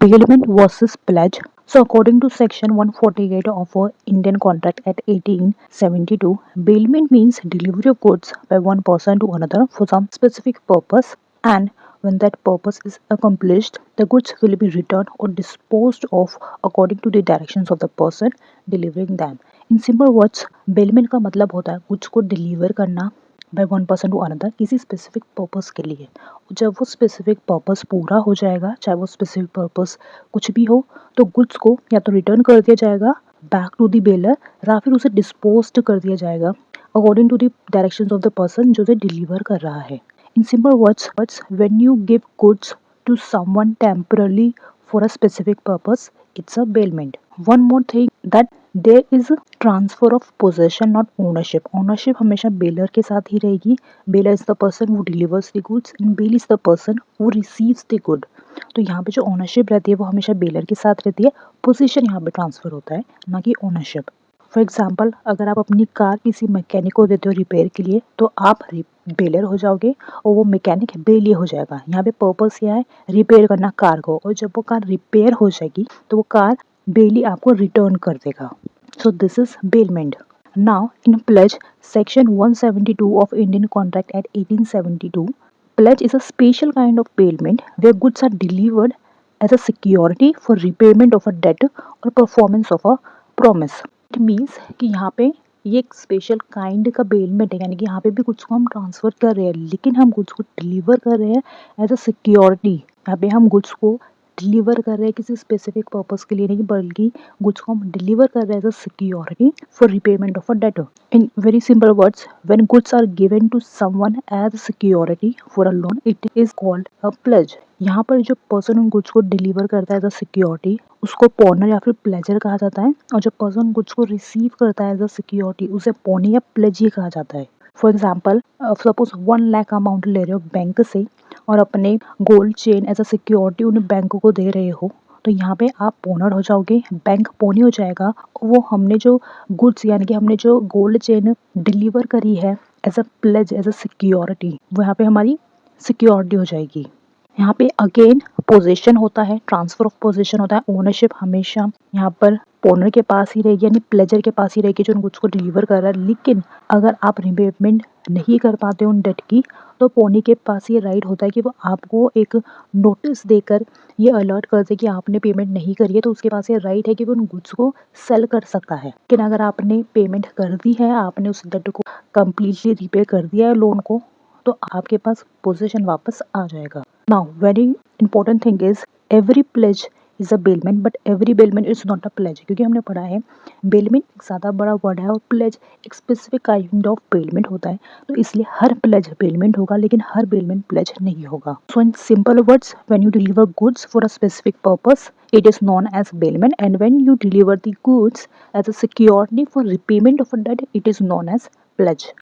Bailment versus pledge. So, according to Section 148 of our Indian Contract Act 1872, bailment means delivery of goods by one person to another for some specific purpose, and when that purpose is accomplished, the goods will be returned or disposed of according to the directions of the person delivering them. In simple words, bailment का मतलब होता है goods को deliver करना by one person to another किसी specific purpose के लिए। जब वो स्पेसिफिक पर्पस पूरा हो जाएगा, चाहे वो स्पेसिफिक पर्पस कुछ भी हो, तो गुड्स को या तो रिटर्न कर दिया जाएगा बैक टू द बेलर या फिर उसे डिस्पोज्ड कर दिया जाएगा according to the directions of the person जो उसे डिलीवर कर रहा है। In simple words, when you give goods to someone temporarily for a specific purpose, it's a bailment. One more thing, that there is a transfer of possession, not ownership. Ownership हमेशा baler के साथ ही रहेगी. Baler is the person who delivers the goods and bail is the person who receives the good. तो यहाँ पे जो ownership रहती है वो हमेशा बेलर के साथ रहती है. पोजीशन यहाँ पे ट्रांसफर होता है, ना कि ओनरशिप. फॉर एग्जाम्पल, अगर आप अपनी कार किसी मैकेनिक को देते हो रिपेयर के लिए, तो आप बेलर हो जाओगे और वो मैकेनिक बेलिए हो जाएगा. यहाँ पे पर्पस क्या है? रिपेयर करना कार को, और जब वो कार रिपेयर हो जाएगी तो वो कार बेली आपको रिटर्न कर देगा. So this is bailment. Now in pledge, section 172 of Indian Contract Act 1872, pledge is a special kind of bailment where goods are delivered as a security for repayment of a debt or performance of a promise. It means कि यहाँ पे ये एक special kind का bailment है, यानी कि यहाँ पे भी कुछ को हम ट्रांसफ़र कर रहे हैं, लेकिन हम गुड्स को डिलीवर कर रहे हैं एज अ सिक्योरिटी. यहाँ पे हम गुड्स को डिलीवर कर रहे हैं किसी स्पेसिफिक पर्पस के लिए नहीं, बल्कि गुड्स को हम डिलीवर कर रहे हैं as a security for repayment of a debt. In very simple words, when goods are given to someone as security for a loan, it is called a pledge. यहाँ पर जो पर्सन उन goods को deliver करता है as a security, उसको पॉनर या फिर प्लेजर कहा जाता है, और जो पर्सन गुड्स को रिसीव करता है एज अ सिक्योरिटी, उसे पोनी या प्लेजी कहा जाता है. For example, suppose 1 lakh amount ले रहे हो बैंक से और अपने gold chain as a security उन बैंक को दे रहे हो, तो यहाँ पे आप पोनर हो जाओगे, बैंक पोनी हो जाएगा. वो हमने जो गुड्स यानी कि हमने जो गोल्ड चेन डिलीवर करी है as a pledge as a security, वो यहाँ पे हमारी सिक्योरिटी हो जाएगी. यहाँ पे अगेन पोजीशन होता है, ट्रांसफर ऑफ पोजीशन होता है. ओनरशिप हमेशा यहाँ पर ओनर के पास ही रहेगी, यानी प्लेजर के पास ही रहेगी जो उन गुड्स को डिलीवर कर रहा है. लेकिन अगर आप रिपेमेंट नहीं कर पाते उन डेट की, तो पोनी के पास ये राइट होता है कि वो आपको एक नोटिस देकर ये अलर्ट कर दे कि आपने पेमेंट नहीं करी है, तो उसके पास ये राइट है कि वो उन गुड्स को सेल कर सकता है. लेकिन अगर आपने पेमेंट कर दी है, आपने उस डेट को कम्प्लीटली रीपे कर दिया है लोन को, तो आपके पास पोजीशन वापस आ जाएगा. Now, very important thing is every pledge is a bailment, but every bailment is not a pledge. क्योंकि हमने पढ़ा है bailment एक ज़्यादा बड़ा वर्ड है और pledge एक specific kind of bailment होता है, तो इसलिए हर pledge bailment होगा लेकिन हर bailment pledge नहीं होगा. So in simple words, when you deliver goods for a specific purpose, it is known as bailment, and when you deliver the goods as a security for repayment of a debt, it is known as pledge.